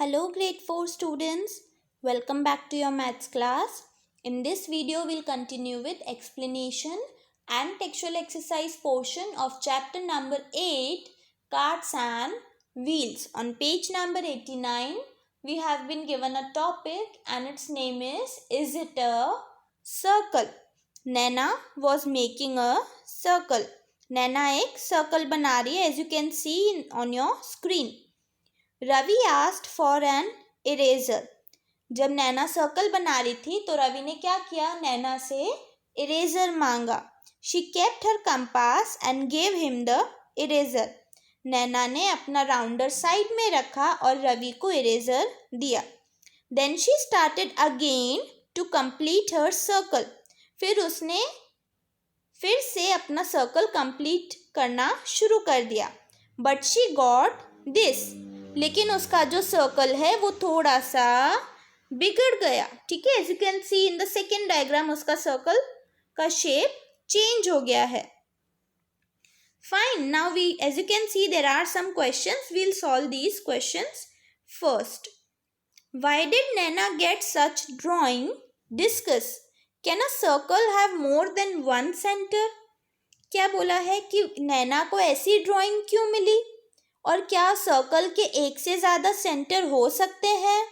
Hello grade 4 students, welcome back to your maths class. In this video we'll continue with explanation and textual exercise portion of chapter number 8, carts and wheels. On page number 89 we have been given a topic and its name is it a circle? Naina was making a circle. Naina एक circle बना रही है as you can see on your screen. Ravi asked for an eraser. जब Naina circle बना रही थी तो रवि ने क्या किया, नैना से इरेजर मांगा. She kept her compass and gave him the eraser. Naina ने अपना राउंडर साइड में रखा और रवि को इरेजर दिया. Then she started again to complete her circle. फिर उसने फिर से अपना सर्कल कंप्लीट करना शुरू कर दिया. But she got this. लेकिन उसका जो सर्कल है वो थोड़ा सा बिगड़ गया. ठीक है, as you can see in the second diagram उसका सर्कल का शेप चेंज हो गया है. Fine, now we as you can see there are some questions. We will solve these questions. First, why did Naina get such drawing? Discuss. Can a circle have more than one centre? क्या बोला है कि नैना को ऐसी drawing क्यों मिली और क्या circle के एक से ज़्यादा सेंटर हो सकते हैं?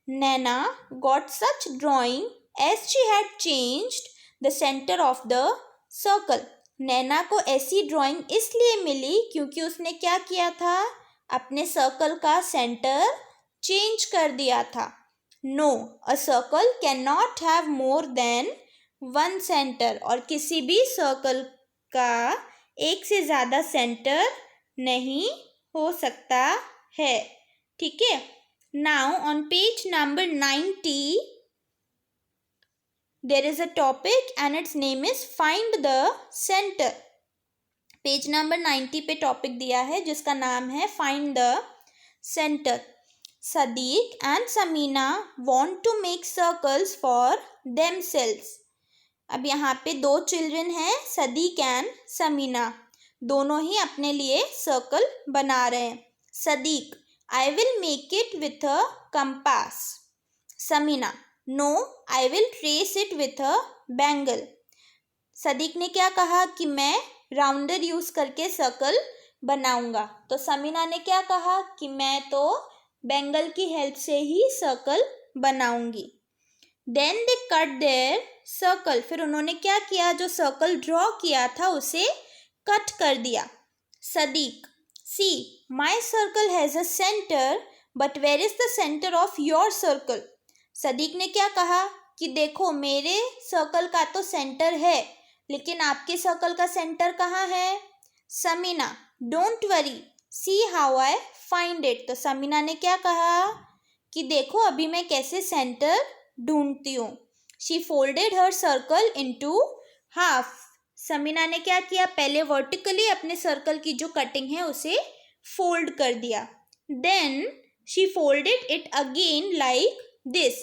Naina got such drawing as she had changed the centre of the circle. Naina को ऐसी ड्राइंग इसलिए मिली क्योंकि उसने क्या किया था, अपने सर्कल का सेंटर चेंज कर दिया था. No, a circle can not have more than one centre. और किसी भी सर्कल का एक से ज़्यादा सेंटर नहीं हो सकता है. ठीक है. Now on page number 90 there is a topic and its name is find the centre. Page number 90 पे टॉपिक दिया है जिसका नाम है find the centre. Sadiq and Samina want to make circles for themselves. अब यहाँ पे दो चिल्ड्रन हैं, सदीक एंड समीना. दोनों ही अपने लिए सर्कल बना रहे हैं. Sadiq, I will make it with a compass. Samina, no, I will trace it with a bangle. Sadiq ने क्या कहा कि मैं राउंडर यूज करके सर्कल बनाऊंगा. तो समीना ने क्या कहा कि मैं तो बैंगल की हेल्प से ही सर्कल बनाऊंगी. Then they cut their circle. फिर उन्होंने क्या किया, जो सर्कल ड्रॉ किया था उसे कट कर दिया. Sadiq, see my circle has a centre but where is the centre of your circle. Sadiq ने क्या कहा कि देखो मेरे सर्कल का तो सेंटर है लेकिन आपके सर्कल का सेंटर कहाँ है? Samina, don't worry, see how I find it. तो समीना ने क्या कहा कि देखो अभी मैं कैसे सेंटर ढूंढती हूँ. She folded her circle into half. Samina ने क्या किया, पहले वर्टिकली अपने सर्कल की जो कटिंग है उसे फोल्ड कर दिया. Then she folded it again like this.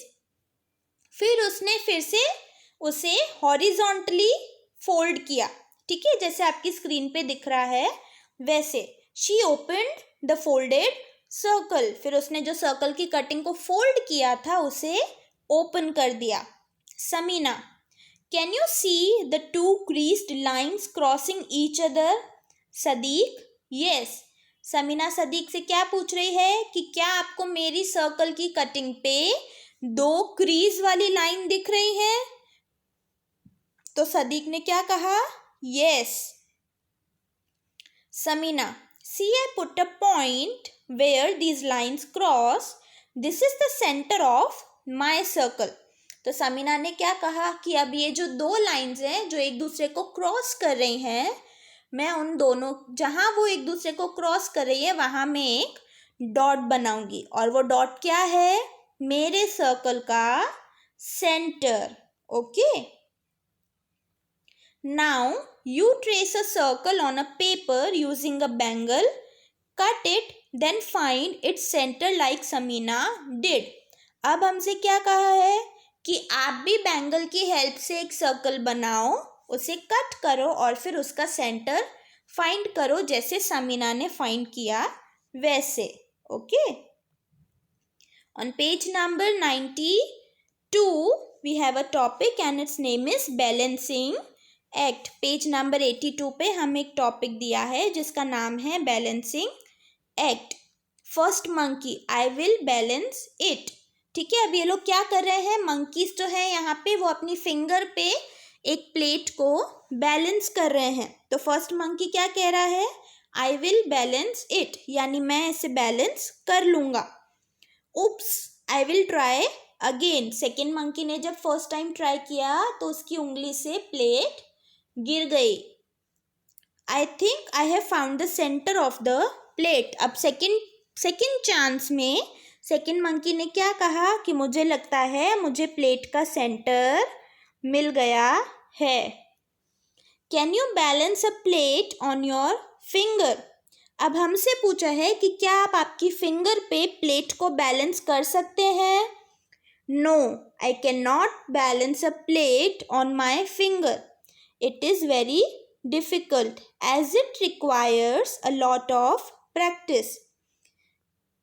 फिर उसने फिर से उसे हॉरिजॉन्टली फोल्ड किया. ठीक है, जैसे आपकी स्क्रीन पे दिख रहा है वैसे. She opened the folded circle. फिर उसने जो सर्कल की कटिंग को फोल्ड किया था उसे ओपन कर दिया. Samina, can you see the two creased lines crossing each other? Sadiq, yes. Samina Sadiq से क्या पूछ रही है कि क्या आपको मेरी सर्कल की कटिंग पे दो क्रीज वाली लाइन दिख रही है? तो सदीक ने क्या कहा, yes. Samina, see I put a point where these lines cross. This is the centre of my circle. तो समीना ने क्या कहा कि अब ये जो दो लाइंस हैं जो एक दूसरे को क्रॉस कर रही हैं, मैं उन दोनों, जहाँ वो एक दूसरे को क्रॉस कर रही है वहाँ मैं एक डॉट बनाऊंगी. और वो डॉट क्या है, मेरे सर्कल का centre. Okay. Now you trace a circle on a paper using a bangle. Cut it then find its centre like Samina did. अब हमसे क्या कहा है कि आप भी बैंगल की हेल्प से एक सर्कल बनाओ, उसे कट करो और फिर उसका सेंटर फाइंड करो जैसे समीना ने फाइंड किया वैसे. Okay. On page number 92, we have a topic and its name is balancing act. Page number 82 पे हमें एक टॉपिक दिया है जिसका नाम है balancing act. First monkey, I will balance it. ठीक है, अब ये लोग क्या कर रहे हैं, मंकीज जो है यहाँ पे वो अपनी फिंगर पे एक प्लेट को बैलेंस कर रहे हैं. तो फर्स्ट मंकी क्या कह रहा है, आई विल बैलेंस इट, यानी मैं इसे बैलेंस कर लूंगा. Oops, I will try again. Second monkey ने जब फर्स्ट टाइम ट्राई किया तो उसकी उंगली से प्लेट गिर गई. I think I have found the centre of the plate. अब सेकेंड चांस में सेकेंड मंकी ने क्या कहा कि मुझे लगता है मुझे प्लेट का सेंटर मिल गया है. Can you balance a plate on your finger. अब हमसे पूछा है कि क्या आप आपकी फिंगर पे प्लेट को बैलेंस कर सकते हैं. No, I can not balance a plate on my finger. It is very difficult as it requires a lot of practice.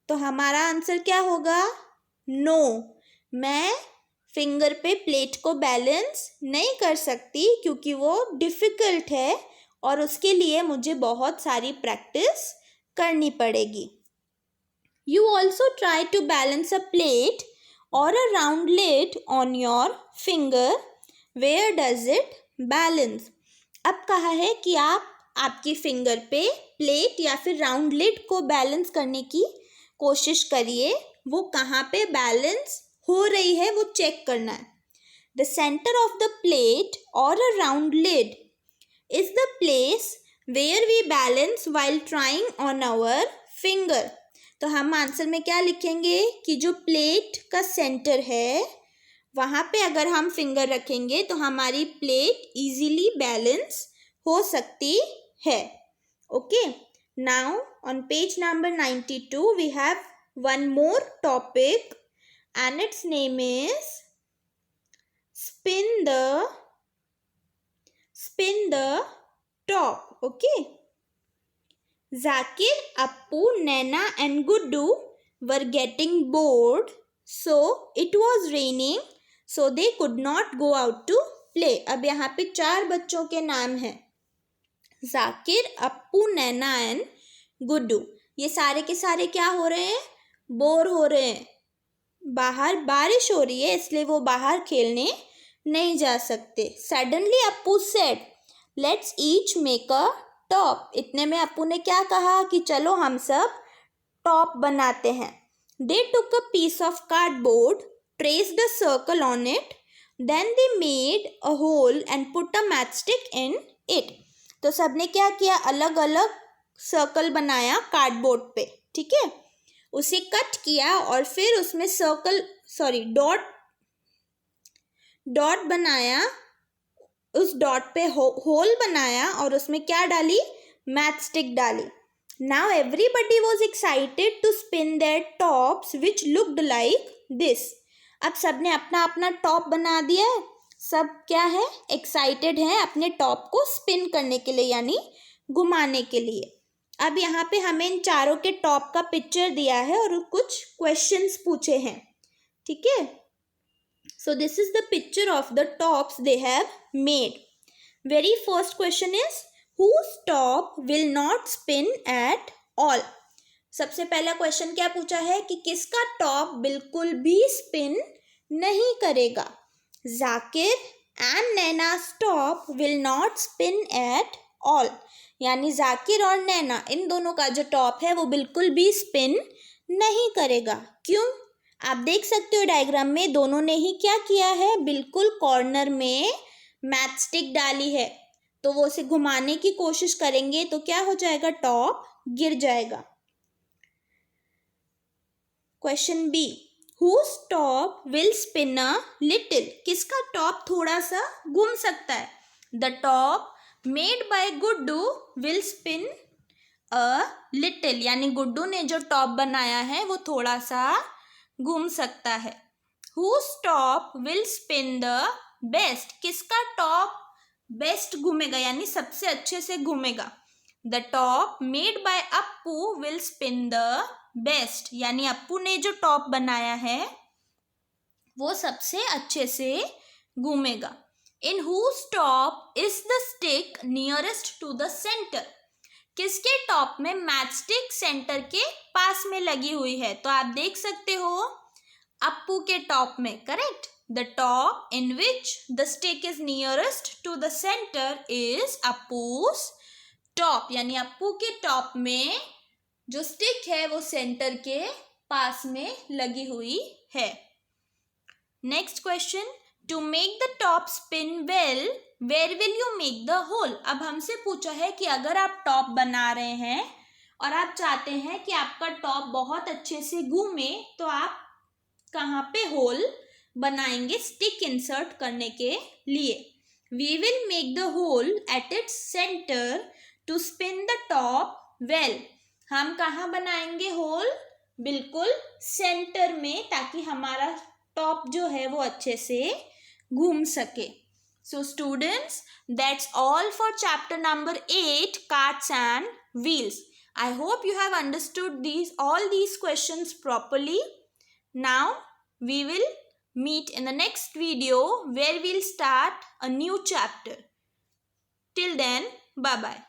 तो हमारा आंसर क्या होगा, नो, मैं फिंगर पे प्लेट को बैलेंस नहीं कर सकती क्योंकि वो डिफ़िकल्ट है और उसके लिए मुझे बहुत सारी प्रैक्टिस करनी पड़ेगी. You also try to balance a plate और a round lid on your finger. Where does it balance. अब कहा है कि आप आपकी फिंगर पे प्लेट या फिर राउंड लिड को बैलेंस करने की कोशिश करिए, वो कहाँ पे बैलेंस हो रही है वो चेक करना है. The centre of the plate और a round lid is the place where we balance while trying on our finger. तो हम आंसर में क्या लिखेंगे कि जो प्लेट का सेंटर है वहाँ पे अगर हम फिंगर रखेंगे तो हमारी प्लेट इजीली बैलेंस हो सकती है. Okay, now on page number 92 we have one more topic and its name is spin the top. Okay, Zakir, Appu, Naina and Guddu were getting bored, so it was raining, so they could not go out to play. अब यहाँ पे 4 बच्चों के नाम हैं, जाकिर, अप्पू, नैना and Guddu. ये सारे के सारे क्या हो रहे हैं, बोर हो रहे हैं. बाहर बारिश हो रही है इसलिए वो बाहर खेलने नहीं जा सकते. Suddenly Appu said, let's each make a top. इतने में अप्पू ने क्या कहा कि चलो हम सब टॉप बनाते हैं. They took a piece of cardboard, traced a circle on it, then they made a hole and put a matchstick in it. तो सबने क्या किया, अलग अलग सर्कल बनाया कार्डबोर्ड पे. ठीक है, उसे कट किया और फिर उसमें डॉट बनाया, उस डॉट पे होल बनाया और उसमें क्या डाली, मैच स्टिक डाली. Now everybody was excited to spin their tops which looked like this. अब सबने अपना अपना टॉप बना दिया. सब क्या है, एक्साइटेड हैं अपने टॉप को स्पिन करने के लिए यानी घुमाने के लिए. अब यहाँ पे हमें इन चारों के टॉप का पिक्चर दिया है और कुछ क्वेश्चंस पूछे हैं. ठीक है, so this is the picture of the tops they have made. Very first question is whose top will not spin at all. सबसे पहला क्वेश्चन क्या पूछा है कि किसका टॉप बिल्कुल भी स्पिन नहीं करेगा. Zakir and Naina's top will not spin at all, यानी जाकिर और नैना इन दोनों का जो टॉप है वो बिल्कुल भी स्पिन नहीं करेगा. क्यों, आप देख सकते हो डायग्राम में दोनों ने ही क्या किया है, बिल्कुल कॉर्नर में मैच स्टिक डाली है. तो वो उसे घुमाने की कोशिश करेंगे तो क्या हो जाएगा, टॉप गिर जाएगा. Question B, Whose top will spin a little. किसका टॉप थोड़ा सा घूम सकता है. The top made by Guddu will spin a little, यानी गुड्डू ने जो टॉप बनाया है वो थोड़ा सा घूम सकता है. Whose top will spin the best. किसका टॉप बेस्ट घूमेगा यानी सबसे अच्छे से घूमेगा. The top made by Appu will spin the best, यानी अप्पू ने जो टॉप बनाया है वो सबसे अच्छे से घूमेगा। इन whose top is the stick nearest to the center? किसके टॉप में मैच स्टिक सेंटर के पास में लगी हुई है? तो आप देख सकते हो अप्पू के टॉप में, correct. The top in which the stick is nearest to the centre is Appu's top, यानी अप्पू के टॉप में जो स्टिक है वो सेंटर के पास में लगी हुई है। Next question, to make the top spin well where will you make the hole? अब हमसे पूछा है कि अगर आप टॉप बना रहे हैं और आप चाहते हैं कि आपका टॉप बहुत अच्छे से घूमे, तो आप कहाँ पे होल बनाएंगे स्टिक इंसर्ट करने के लिए? We will make the hole at its centre to spin the top well. हम कहाँ बनाएंगे होल? बिल्कुल सेंटर में, ताकि हमारा टॉप जो है वो अच्छे से घूम सके। So students, that's all for chapter number 8, carts and wheels. I hope you have understood all these questions properly. Now we will meet in the next video where we'll start a new chapter. Till then, bye bye.